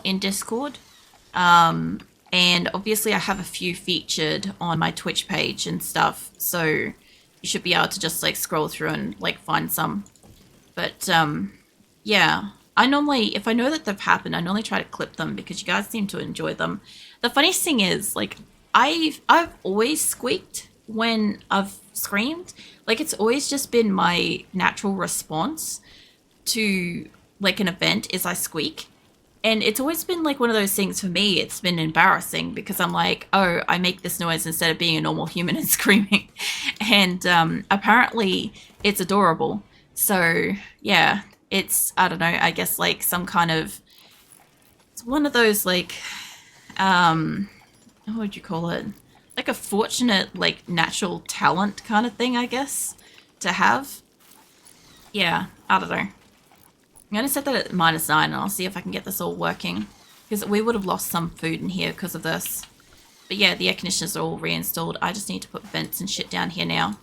in Discord. And obviously I have a few featured on my Twitch page and stuff, so you should be able to just like scroll through and like find some. But yeah, I normally, if I know that they've happened, I normally try to clip them because you guys seem to enjoy them. The funniest thing is, like, I've always squeaked when I've screamed. Like, it's always just been my natural response to like an event is I squeak. And it's always been like one of those things for me. It's been embarrassing because I'm like, oh, I make this noise instead of being a normal human and screaming. And apparently it's adorable. So yeah, it's, I don't know, I guess like some kind of, it's one of those like, what would you call it? Like a fortunate, like natural talent kind of thing, I guess, to have. Yeah, I don't know. I'm going to set that at -9 and I'll see if I can get this all working. Because we would have lost some food in here because of this. But yeah, the air conditioners are all reinstalled. I just need to put vents and shit down here now.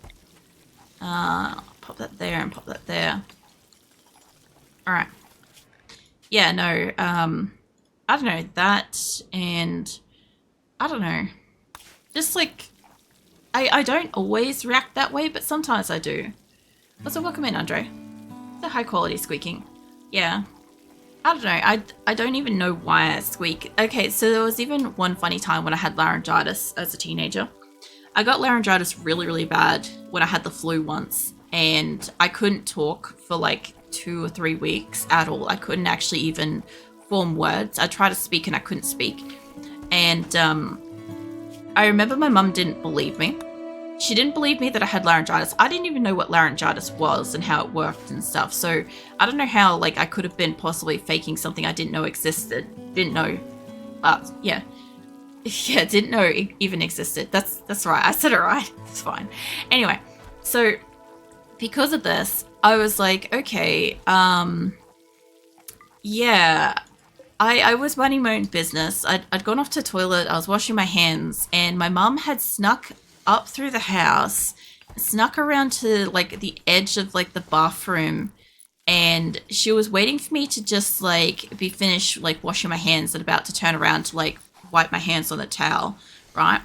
Pop that there and pop that there. Alright. Yeah, no, I don't know, that and I don't know. Just like, I don't always react that way, but sometimes I do. Also, welcome in, Andre. The high quality squeaking. Yeah. I don't know. I don't even know why I squeak. Okay, so there was even one funny time when I had laryngitis as a teenager. I got laryngitis really, really bad when I had the flu once, and I couldn't talk for like 2 or 3 weeks at all. I couldn't actually even form words. I tried to speak and I couldn't speak. And I remember my mum didn't believe me. She didn't believe me that I had laryngitis. I didn't even know what laryngitis was and how it worked and stuff. So I don't know how like I could have been possibly faking something I didn't know existed. Didn't know. Yeah. Yeah, didn't know it even existed. That's right. I said it right. It's fine. Anyway, so because of this, I was like, okay, yeah. I was running my own business. I'd gone off to the toilet. I was washing my hands, and my mum had snuck up through the house, snuck around to like the edge of like the bathroom, and she was waiting for me to just like be finished like washing my hands and about to turn around to like wipe my hands on the towel, right?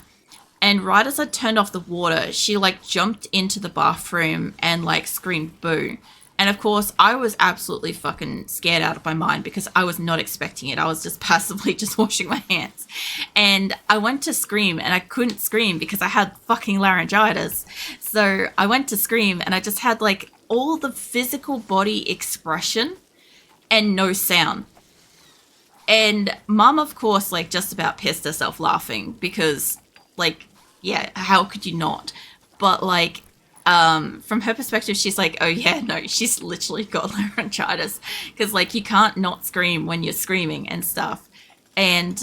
And right as I turned off the water, she like jumped into the bathroom and like screamed boo. And of course, I was absolutely fucking scared out of my mind because I was not expecting it. I was just passively just washing my hands. And I went to scream and I couldn't scream because I had fucking laryngitis. So I went to scream and I just had like all the physical body expression and no sound. And mum, of course, like just about pissed herself laughing because, like, yeah, how could you not? But like, from her perspective, she's like, oh yeah, no, she's literally got laryngitis because like you can't not scream when you're screaming and stuff. And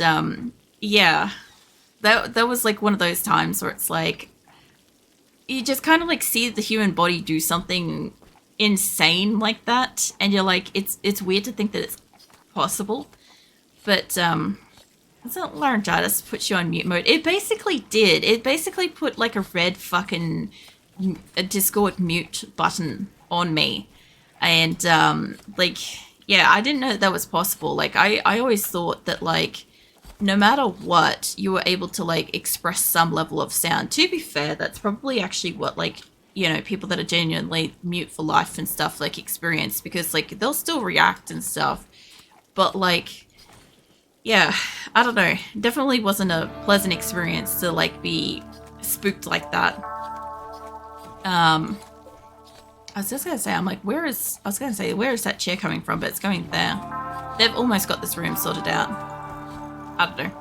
yeah, that was like one of those times where it's like you just kind of like see the human body do something insane like that, and you're like, it's weird to think that it's possible. But it's not laryngitis puts you on mute mode. It basically did. It basically put like a red fucking a Discord mute button on me. And like, yeah, I didn't know that was possible. Like I always thought that like no matter what, you were able to like express some level of sound. To be fair, that's probably actually what like, you know, people that are genuinely mute for life and stuff like experience, because like they'll still react and stuff. But like, yeah, I don't know. Definitely wasn't a pleasant experience to like be spooked like that. I was just gonna say, I'm like, where is that chair coming from? But it's going there. They've almost got this room sorted out. I don't know.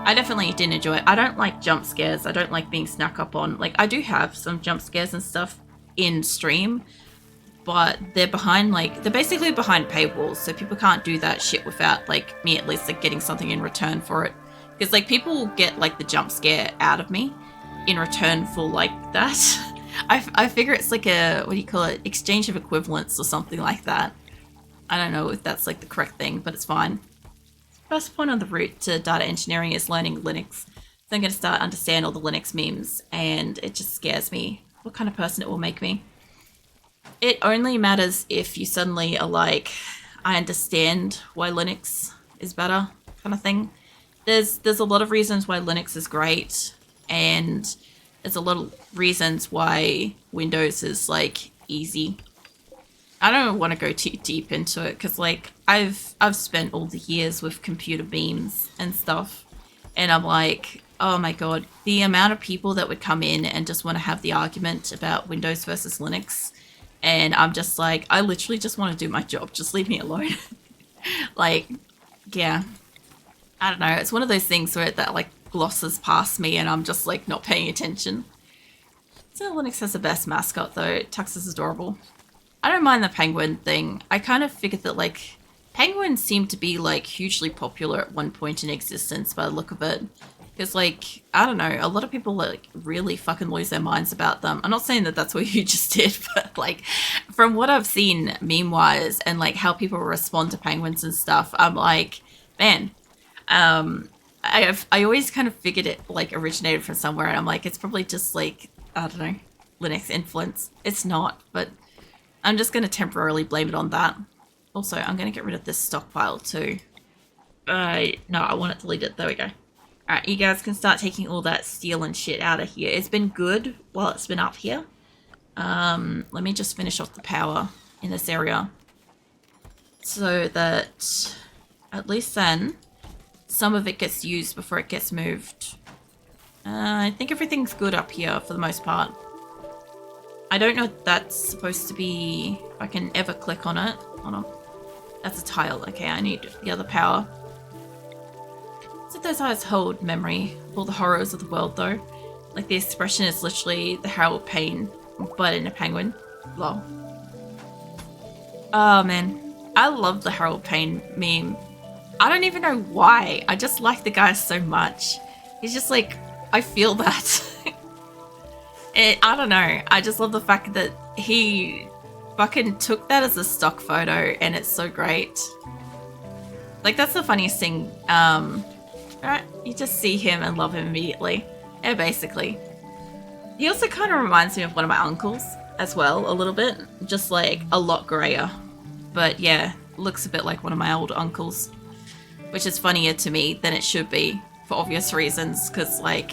I definitely didn't enjoy it. I don't like jump scares. I don't like being snuck up on. Like, I do have some jump scares and stuff in stream, but they're behind, like, they're basically behind paywalls, so people can't do that shit without, like, me at least, like, getting something in return for it. Because, like, people will get, like, the jump scare out of me in return for, like, that. I figure it's like a, what do you call it, exchange of equivalents or something like that. I don't know if that's, like, the correct thing, but it's fine. First point on the route to data engineering is learning Linux. So I'm going to start understand all the Linux memes, and it just scares me what kind of person it will make me. It only matters if you suddenly are like, I understand why Linux is better kind of thing. There's a lot of reasons why Linux is great, and there's a lot of reasons why Windows is like easy. I don't want to go too deep into it because like I've spent all the years with computer beams and stuff, and I'm like, oh my god, the amount of people that would come in and just want to have the argument about Windows versus Linux, and I'm just like, I literally just want to do my job, just leave me alone. Like, yeah, I don't know, it's one of those things where that like glosses past me and I'm just like not paying attention. So Linux has the best mascot though. Tux is adorable. I don't mind the penguin thing. I kind of figured that like penguins seem to be like hugely popular at one point in existence by the look of it. Because like, I don't know, a lot of people like really fucking lose their minds about them. I'm not saying that that's what you just did, but like from what I've seen meme-wise and like how people respond to penguins and stuff, I'm like, man, I always kind of figured it like originated from somewhere, and I'm like, it's probably just like, I don't know, Linux influence. It's not, but I'm just going to temporarily blame it on that. Also, I'm going to get rid of this stockpile too. No, I want it deleted. There we go. Alright, you guys can start taking all that steel and shit out of here. It's been good while it's been up here. Let me just finish off the power in this area, so that at least then some of it gets used before it gets moved. I think everything's good up here for the most part. I don't know if that's supposed to be, if I can ever click on it. Hold on. That's a tile. Okay, I need the other power. So those eyes hold memory of all the horrors of the world though. Like the expression is literally the Harold Payne, but in a penguin. Lol. Oh man. I love the Harold Payne meme. I don't even know why. I just like the guy so much. He's just like, I feel that. I don't know. I just love the fact that he fucking took that as a stock photo and it's so great. Like, that's the funniest thing. Right? You just see him and love him immediately. Yeah, basically. He also kind of reminds me of one of my uncles as well, a little bit. Just like a lot grayer. But yeah, looks a bit like one of my old uncles. Which is funnier to me than it should be for obvious reasons. Because like,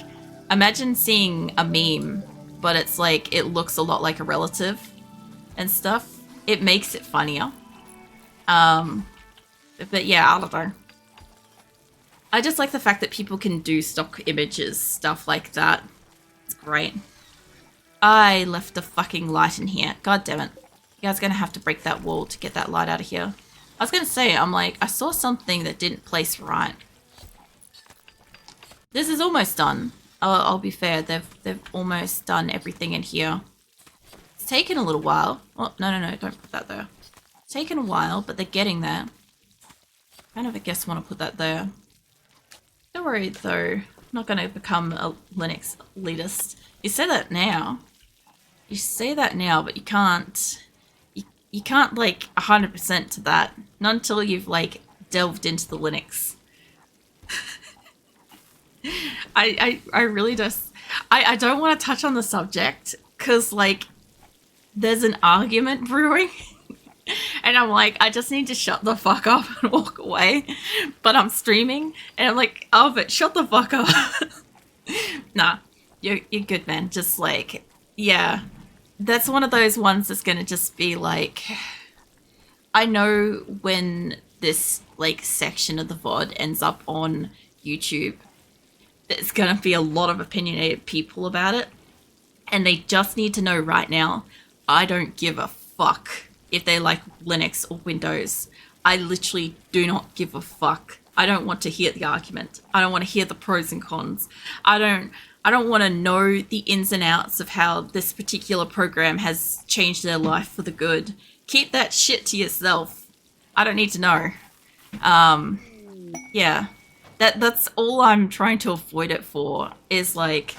imagine seeing a meme, but it's like, it looks a lot like a relative and stuff. It makes it funnier. But yeah, I don't know. I just like the fact that people can do stock images, stuff like that. It's great. I left the fucking light in here. God damn it. You guys are going to have to break that wall to get that light out of here. I was going to say, I'm like, I saw something that didn't place right. This is almost done. I'll be fair. They've almost done everything in here. It's taken a little while. Oh, no, don't put that there. It's taken a while, but they're getting there. Kind of, I guess, want to put that there. Don't worry, though. I'm not going to become a Linux elitist. You say that now. You say that now, but you can't... You can't, like, 100% to that. Not until you've, like, delved into the Linux. I really just... I don't want to touch on the subject, because, like, there's an argument brewing. And I'm like, I just need to shut the fuck up and walk away. But I'm streaming, and I'm like, oh, but shut the fuck up. Nah, you're good, man. Just, like, yeah. That's one of those ones that's going to just be like, I know when this like section of the VOD ends up on YouTube, there's going to be a lot of opinionated people about it. And they just need to know right now, I don't give a fuck if they like Linux or Windows. I literally do not give a fuck. I don't want to hear the argument. I don't want to hear the pros and cons. I don't want to know the ins and outs of how this particular program has changed their life for the good. Keep that shit to yourself. I don't need to know. Yeah. That's all I'm trying to avoid it for, is like,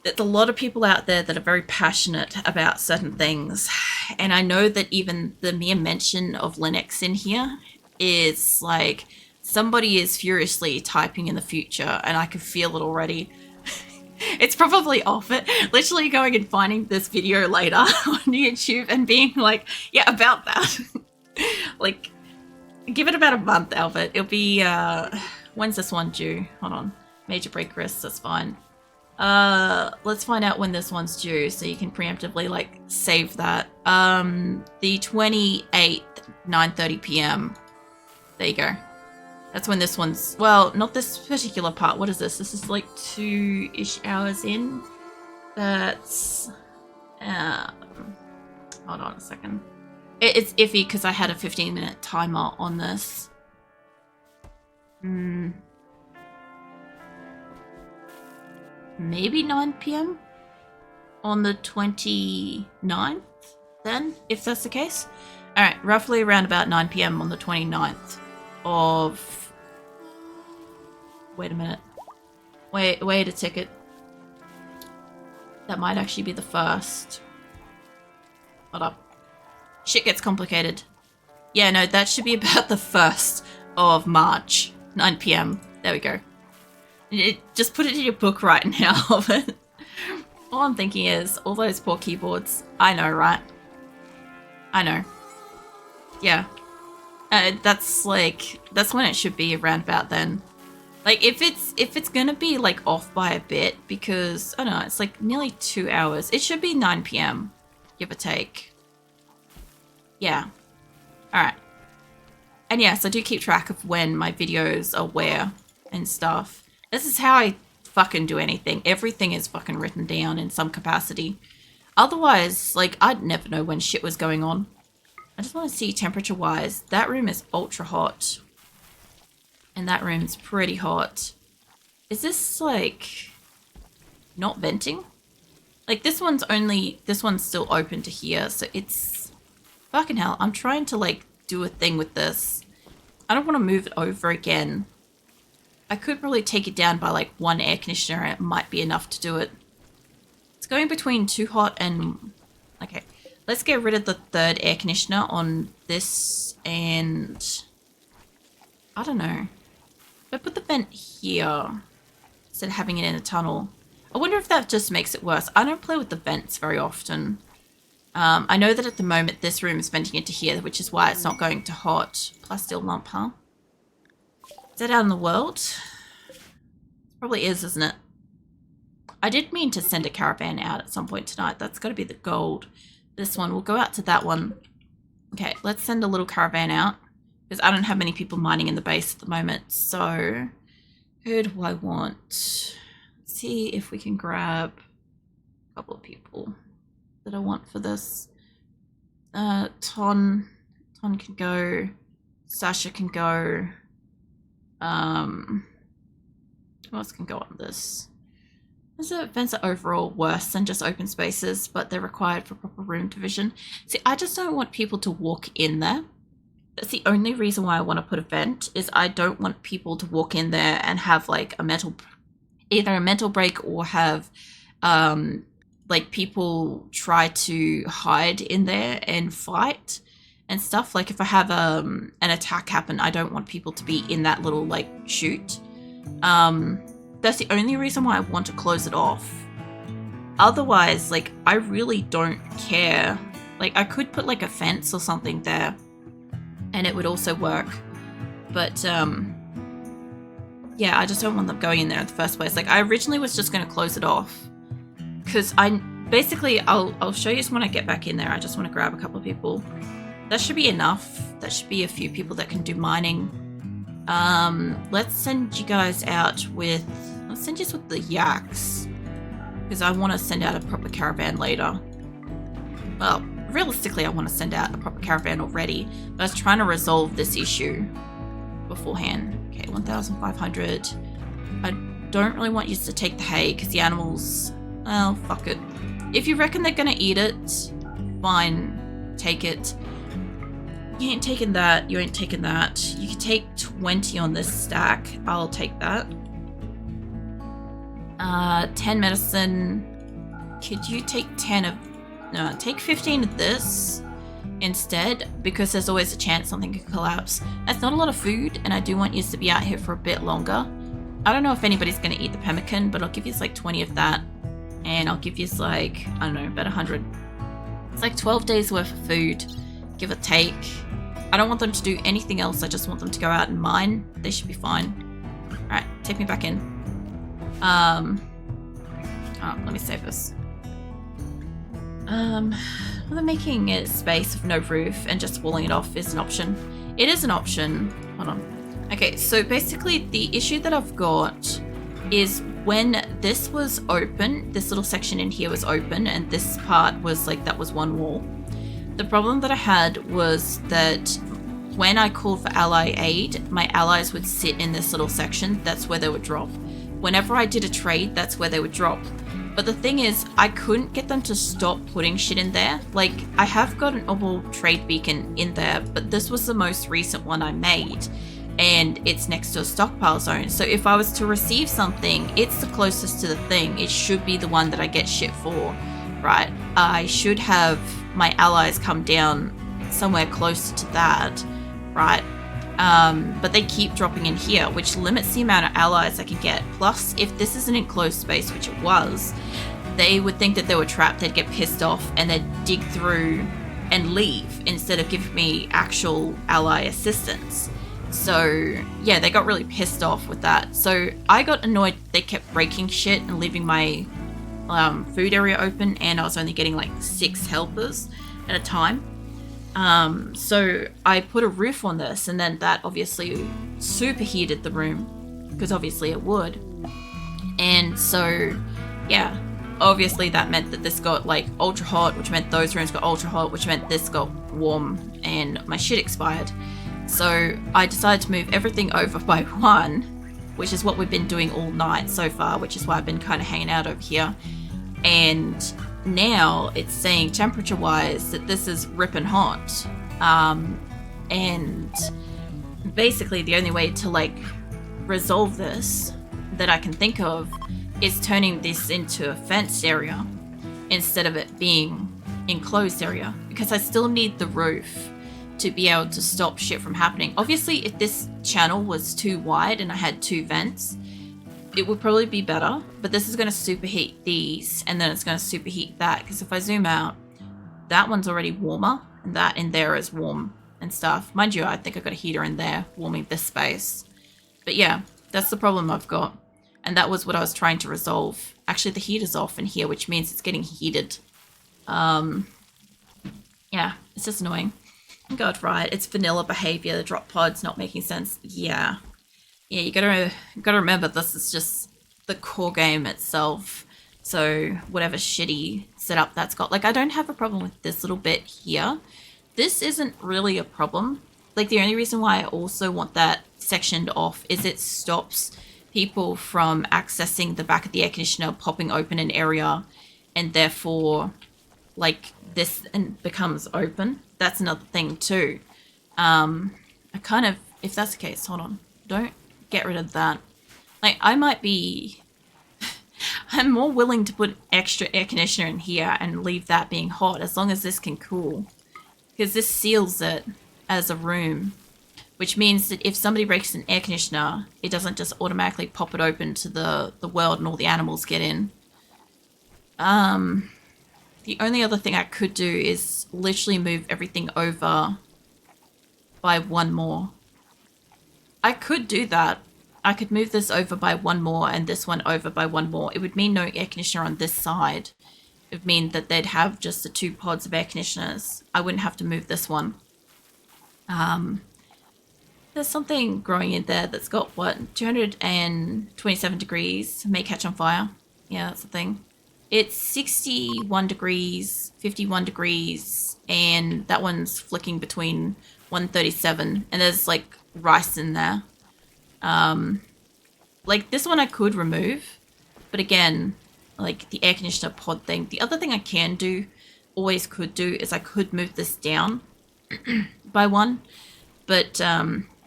there's a lot of people out there that are very passionate about certain things. And I know that even the mere mention of Linux in here is like, somebody is furiously typing in the future, and I can feel it already. It's probably off it. Literally going and finding this video later on YouTube and being like, yeah, about that. Like, Give it about a month, Albert. It'll be, when's this one due? Hold on. Major break risks, that's fine. Let's find out when this one's due so you can preemptively, like, save that. The 28th, 9:30 p.m. There you go. That's when this one's, well, not this particular part. What is this? This is like 2-ish hours in. That's, hold on a second. It's iffy because I had a 15-minute timer on this. Maybe 9 p.m. on the 29th then, if that's the case. Alright, roughly around about 9 p.m. on the 29th of... Wait a minute. Wait a ticket. That might actually be the first. Hold up. Shit gets complicated. Yeah, no, that should be about the 1st of March, 9 p.m. There we go. Just put it in your book right now. But all I'm thinking is, all those poor keyboards. I know, right? I know. Yeah. That's when it should be around about then. Like, if it's gonna be, like, off by a bit, because, I don't know, it's like nearly 2 hours. It should be 9 p.m., give or take. Yeah. Alright. And yes, I do keep track of when my videos are where and stuff. This is how I fucking do anything. Everything is fucking written down in some capacity. Otherwise, like, I'd never know when shit was going on. I just want to see temperature-wise. That room is ultra hot. And that room's pretty hot. Is this, like, not venting? Like, this one's still open to here, so it's... Fucking hell, I'm trying to, like, do a thing with this. I don't want to move it over again. I could probably take it down by, like, one air conditioner and it might be enough to do it. It's going between too hot and... Okay, let's get rid of the 3rd air conditioner on this and... I don't know. If I put the vent here instead of having it in a tunnel, I wonder if that just makes it worse. I don't play with the vents very often. I know that at the moment this room is venting into here, which is why it's not going to hot. Plasteel lump, huh? Is that out in the world? It probably is, isn't it? I did mean to send a caravan out at some point tonight. That's got to be the gold. This one, we'll go out to that one. Okay, let's send a little caravan out. Because I don't have many people mining in the base at the moment. So, who do I want? Let's see if we can grab a couple of people that I want for this. Ton can go. Sasha can go. Who else can go on this? The vents are overall worse than just open spaces, but they're required for proper room division. See, I just don't want people to walk in there. That's the only reason why I want to put a vent, is I don't want people to walk in there and have, like, either a mental break or have, like, people try to hide in there and fight and stuff. Like, if I have, an attack happen, I don't want people to be in that little, like, chute. That's the only reason why I want to close it off. Otherwise, like, I really don't care. Like, I could put, like, a fence or something there. And it would also work. But, yeah, I just don't want them going in there in the first place. Like, I originally was just going to close it off. Because I'll show you when I get back in there. I just want to grab a couple of people. That should be enough. That should be a few people that can do mining. Let's send you guys out with... Let's send you with the yaks. Because I want to send out a proper caravan later. Well... Realistically, I want to send out a proper caravan already, but I was trying to resolve this issue beforehand. Okay, 1,500. I don't really want you to take the hay because the animals, well, fuck it. If you reckon they're going to eat it, fine, take it. You ain't taking that, you ain't taking that. You can take 20 on this stack. I'll take that. 10 medicine. Could you take 10 of... No, take 15 of this instead, because there's always a chance something could collapse. That's not a lot of food, and I do want you to be out here for a bit longer. I don't know if anybody's going to eat the pemmican, but I'll give you like 20 of that, and I'll give you like, I don't know, about 100. It's like 12 days worth of food, give or take. I don't want them to do anything else. I just want them to go out and mine. They should be fine. Alright, take me back in. Oh, let me save this. Whether making a space with no roof and just walling it off is an option. It is an option. Hold on. Okay, so basically the issue that I've got is when this was open, this little section in here was open, and this part was like, that was one wall. The problem that I had was that when I called for ally aid, my allies would sit in this little section. That's where they would drop. Whenever I did a trade, that's where they would drop. But the thing is, I couldn't get them to stop putting shit in there. Like, I have got an normal trade beacon in there, but this was the most recent one I made, and it's next to a stockpile zone. So if I was to receive something, it's the closest to the thing. It should be the one that I get shit for, right? I should have my allies come down somewhere closer to that, right? But they keep dropping in here, which limits the amount of allies I can get. Plus, if this is an enclosed space, which it was, they would think that they were trapped. They'd get pissed off and they'd dig through and leave instead of giving me actual ally assistance. So yeah, they got really pissed off with that. So I got annoyed they kept breaking shit and leaving my food area open, and I was only getting like 6 helpers at a time. So I put a roof on this, and then that obviously superheated the room, because obviously it would. And so, yeah, obviously that meant that this got like ultra hot, which meant those rooms got ultra hot, which meant this got warm, and my shit expired. So I decided to move everything over by 1, which is what we've been doing all night so far, which is why I've been kind of hanging out over here. And now it's saying temperature wise that this is ripping hot, and basically the only way to like resolve this that I can think of is turning this into a fenced area instead of it being enclosed area, because I still need the roof to be able to stop shit from happening. Obviously if this channel was too wide and I had 2 vents, it would probably be better, but this is going to superheat these, and then it's going to superheat that, because if I zoom out, that one's already warmer, and that in there is warm and stuff. Mind you, I think I've got a heater in there warming this space. But yeah, that's the problem I've got, and that was what I was trying to resolve. Actually, the heater's off in here, which means it's getting heated. Yeah, it's just annoying. God, right, it's vanilla behavior, the drop pod's not making sense. Yeah, you gotta remember, this is just the core game itself. So whatever shitty setup that's got, like I don't have a problem with this little bit here. This isn't really a problem. Like the only reason why I also want that sectioned off is it stops people from accessing the back of the air conditioner, popping open an area, and therefore like this and becomes open. That's another thing too. I kind of, if that's the case, hold on, don't get rid of that. Like I might be I'm more willing to put extra air conditioner in here and leave that being hot as long as this can cool, because this seals it as a room, which means that if somebody breaks an air conditioner, it doesn't just automatically pop it open to the world and all the animals get in. The only other thing I could do is literally move everything over by 1 more. I could do that. I could move this over by 1 more and this one over by 1 more. It would mean no air conditioner on this side. It would mean that they'd have just the 2 pods of air conditioners. I wouldn't have to move this one. There's something growing in there that's got, what, 227 degrees, may catch on fire. Yeah, that's the thing. It's 61 degrees, 51 degrees, and that one's flicking between 137, and there's like rice in there. Like this one I could remove, but again, like the air conditioner pod thing. The other thing I can do, always could do, is I could move this down by 1. But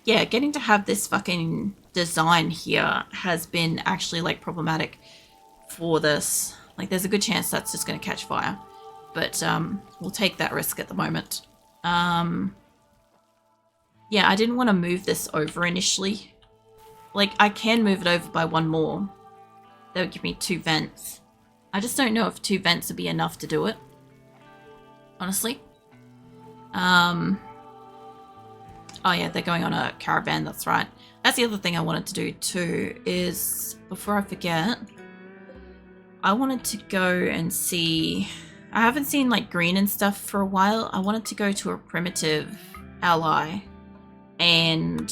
yeah, getting to have this fucking design here has been actually like problematic for this. Like there's a good chance that's just going to catch fire, but we'll take that risk at the moment. Yeah, I didn't want to move this over initially. Like I can move it over by 1 more. That would give me 2 vents. I just don't know if 2 vents would be enough to do it, honestly. Oh yeah, they're going on a caravan, that's right. That's the other thing I wanted to do too, is, before I forget, I wanted to go and see... I haven't seen like green and stuff for a while. I wanted to go to a primitive ally, and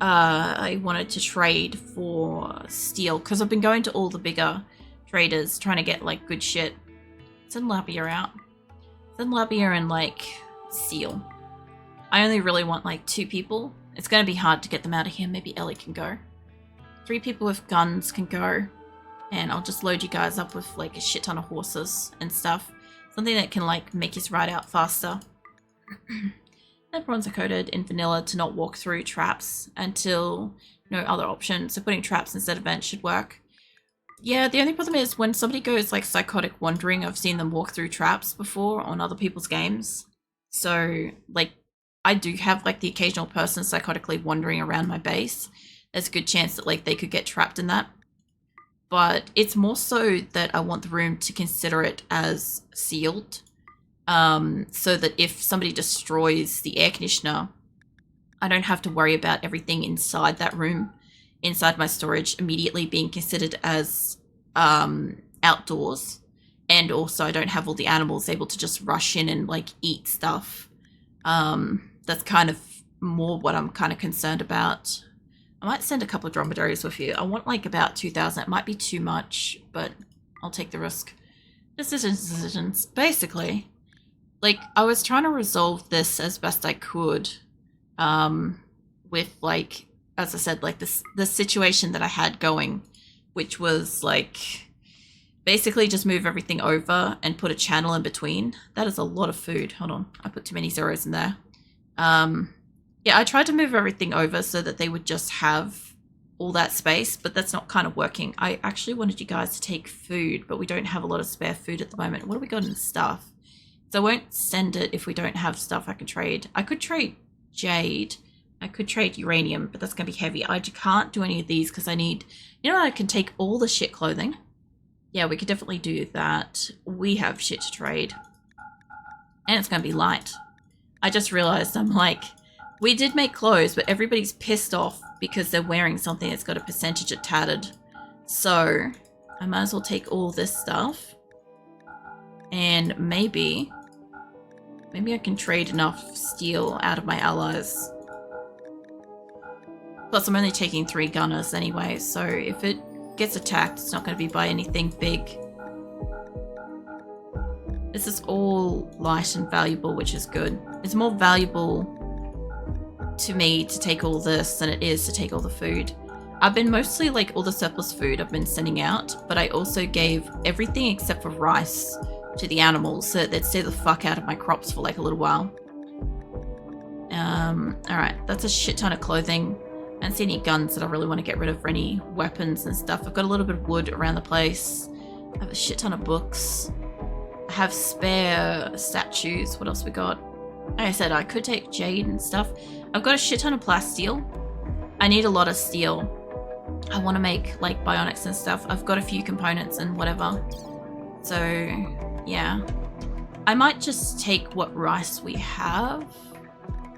I wanted to trade for steel, because I've been going to all the bigger traders trying to get like good shit. Send Lapia out. Send Lapia and like steel. I only really want like 2 people. It's going to be hard to get them out of here. Maybe Ellie can go. 3 people with guns can go. And I'll just load you guys up with like a shit ton of horses and stuff. Something that can like make his ride out faster. And prawns are coded in vanilla to not walk through traps until no other option. So putting traps instead of vents should work. Yeah, the only problem is when somebody goes like psychotic wandering, I've seen them walk through traps before on other people's games. So like I do have like the occasional person psychotically wandering around my base. There's a good chance that like they could get trapped in that. But it's more so that I want the room to consider it as sealed. So that if somebody destroys the air conditioner, I don't have to worry about everything inside that room, inside my storage, immediately being considered as outdoors. And also I don't have all the animals able to just rush in and like eat stuff. That's kind of more what I'm kind of concerned about. I might send a couple of dromedaries with you. I want like about 2,000. It might be too much, but I'll take the risk. Decisions. Basically, like I was trying to resolve this as best I could with like, as I said, like the situation that I had going, which was like basically just move everything over and put a channel in between. That is a lot of food. Hold on. I put too many zeros in there. Yeah, I tried to move everything over so that they would just have all that space, but that's not kind of working. I actually wanted you guys to take food, but we don't have a lot of spare food at the moment. What do we got in stuff? So I won't send it if we don't have stuff I can trade. I could trade jade. I could trade uranium, but that's going to be heavy. I can't do any of these because I need... You know, I can take all the shit clothing. Yeah, we could definitely do that. We have shit to trade. And it's going to be light. I just realized I'm like... We did make clothes, but everybody's pissed off because they're wearing something that's got a percentage of tattered. So I might as well take all this stuff. And maybe I can trade enough steel out of my allies. Plus I'm only taking 3 gunners anyway, so if it gets attacked, it's not going to be by anything big. This is all light and valuable, which is good. It's more valuable to me to take all this than it is to take all the food. I've been mostly like all the surplus food I've been sending out, but I also gave everything except for rice to the animals so that they'd stay the fuck out of my crops for like a little while. Alright, that's a shit ton of clothing. I don't see any guns that I really want to get rid of, or any weapons and stuff. I've got a little bit of wood around the place. I have a shit ton of books. I have spare statues. What else we got? Like I said, I could take jade and stuff. I've got a shit ton of plasteel. I need a lot of steel. I want to make like bionics and stuff. I've got a few components and whatever. So yeah. I might just take what rice we have.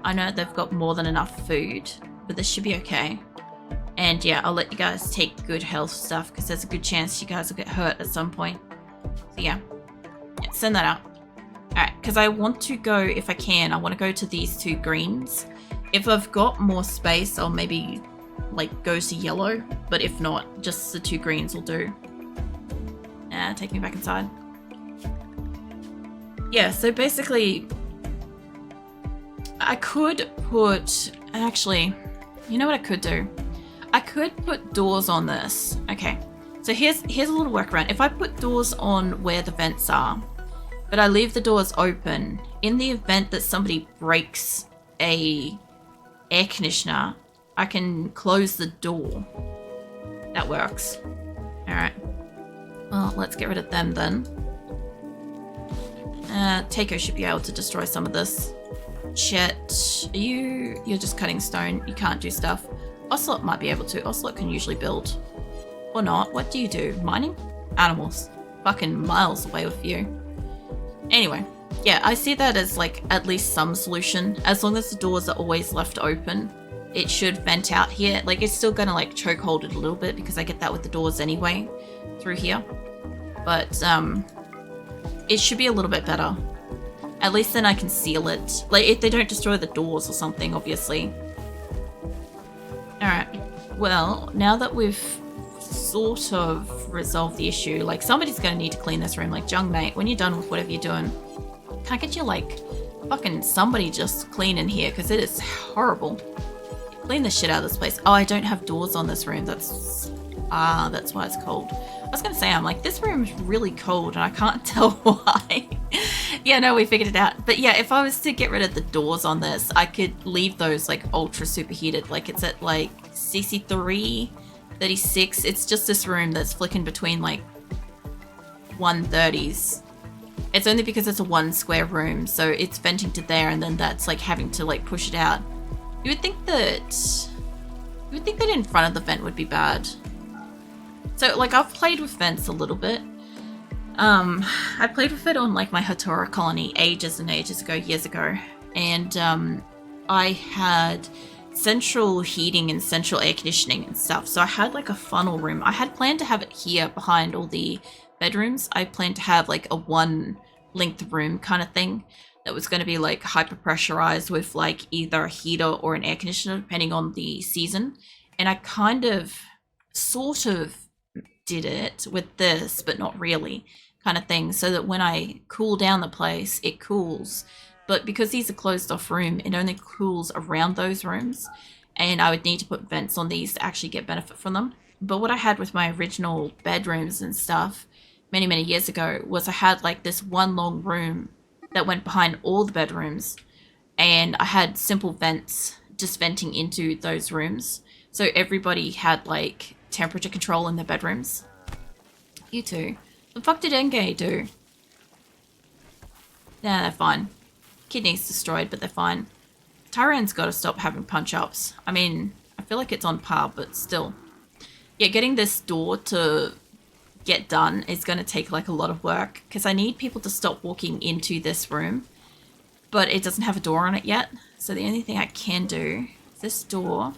I know they've got more than enough food, but this should be okay. And yeah, I'll let you guys take good health stuff because there's a good chance you guys will get hurt at some point. So yeah, send that out. Alright, because I want to go, if I can, I want to go to these 2 greens. If I've got more space, I'll maybe like go to yellow, but if not, just the 2 greens will do. Take me back inside. Yeah, so basically I could put, actually, you know what I could do? I could put doors on this. Okay, so here's a little workaround. If I put doors on where the vents are, but I leave the doors open, in the event that somebody breaks a air conditioner, I can close the door. That works. Alright. Well, let's get rid of them then. Takeo should be able to destroy some of this. Chet, you're just cutting stone. You can't do stuff. Ocelot might be able to. Ocelot can usually build. Or not. What do you do? Mining? Animals. Fucking miles away with you. Anyway, Yeah, I see that as like at least some solution. As long as the doors are always left open, it should vent out here. Like it's still gonna like choke hold it a little bit because I get that with the doors anyway through here. But it should be a little bit better. At least then I can seal it. Like if they don't destroy the doors or something, obviously. Alright. Well, now that we've sort of resolved the issue, like somebody's gonna need to clean this room. Like Jung mate, when you're done with whatever you're doing, can I get you like fucking somebody just clean in here because it is horrible. Clean the shit out of this place. Oh, I don't have doors on this room. That's why it's cold. I was gonna say, I'm like, this room is really cold and I can't tell why. Yeah, no, we figured it out. But yeah, if I was to get rid of the doors on this, I could leave those like ultra superheated. Like it's at like CC3, 36. It's just this room that's flicking between like 130s. It's only because it's a 1 square room, so it's venting to there and then that's like having to like push it out. You would think that in front of the vent would be bad. So like I've played with vents a little bit. I played with it on like my Asora colony ages and ages ago, years ago. And I had central heating and central air conditioning and stuff. So I had like a funnel room. I had planned to have it here behind all the bedrooms. I planned to have like a 1 length room kind of thing that was going to be like hyper pressurized with like either a heater or an air conditioner depending on the season. And I kind of sort of did it with this, but not really kind of thing, so that when I cool down the place, it cools. But because these are closed off room, it only cools around those rooms, and I would need to put vents on these to actually get benefit from them. But what I had with my original bedrooms and stuff many, many years ago was I had like this 1 long room that went behind all the bedrooms, and I had simple vents just venting into those rooms. So everybody had like temperature control in their bedrooms. You too. The fuck did Enge do? Nah, they're fine. Kidneys destroyed, but they're fine. Tyran's got to stop having punch-ups. I mean, I feel like it's on par, but still. Yeah, getting this door to get done is going to take like a lot of work because I need people to stop walking into this room, but it doesn't have a door on it yet. So the only thing I can do is this door.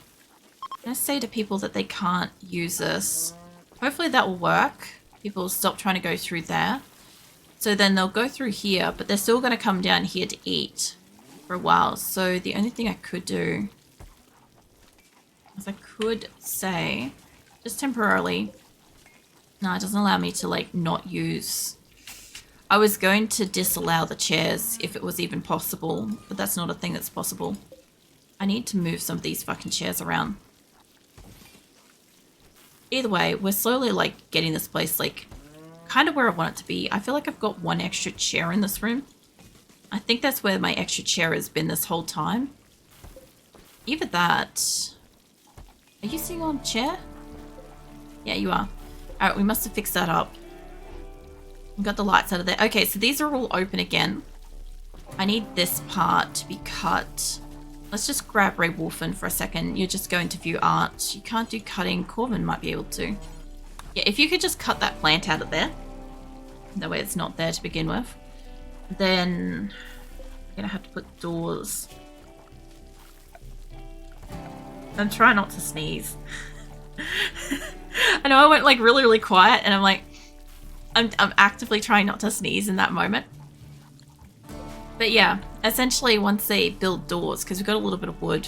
I'm going to say to people that they can't use this. Hopefully that will work. People will stop trying to go through there. So then they'll go through here, but they're still going to come down here to eat for a while. So the only thing I could do is I could say, just temporarily, no, it doesn't allow me to like not use. I was going to disallow the chairs if it was even possible, but that's not a thing that's possible. I need to move some of these fucking chairs around. Either way, we're slowly like getting this place like kind of where I want it to be. I feel like I've got 1 extra chair in this room. I think that's where my extra chair has been this whole time. Either that. Are you sitting on a chair? Yeah, you are. Alright, we must have fixed that up. We got the lights out of there. Okay, so these are all open again. I need this part to be cut. Let's just grab Ray Wolfen for a second. You're just going to view art. You can't do cutting. Corbin might be able to. Yeah, if you could just cut that plant out of there. That way it's not there to begin with. Then I'm going to have to put doors. And try not to sneeze. I know I went like really, really quiet and I'm like, I'm actively trying not to sneeze in that moment. But yeah, essentially once they build doors, because we've got a little bit of wood,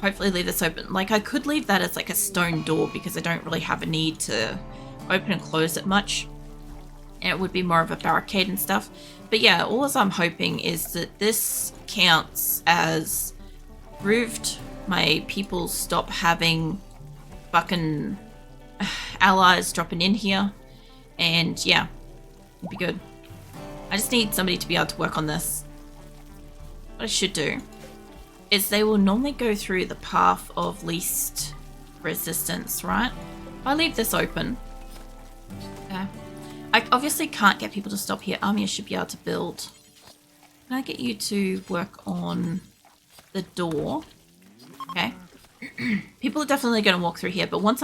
hopefully leave this open. Like I could leave that as like a stone door because I don't really have a need to open and close it much. And it would be more of a barricade and stuff. But yeah, all I'm hoping is that this counts as proved my people stop having fucking allies dropping in here. And yeah, it'd be good. I just need somebody to be able to work on this. What I should do is they will normally go through the path of least resistance, right? If I leave this open, okay. I obviously can't get people to stop here. Armia should be able to build. Can I get you to work on the door? Okay. People are definitely going to walk through here, but once I've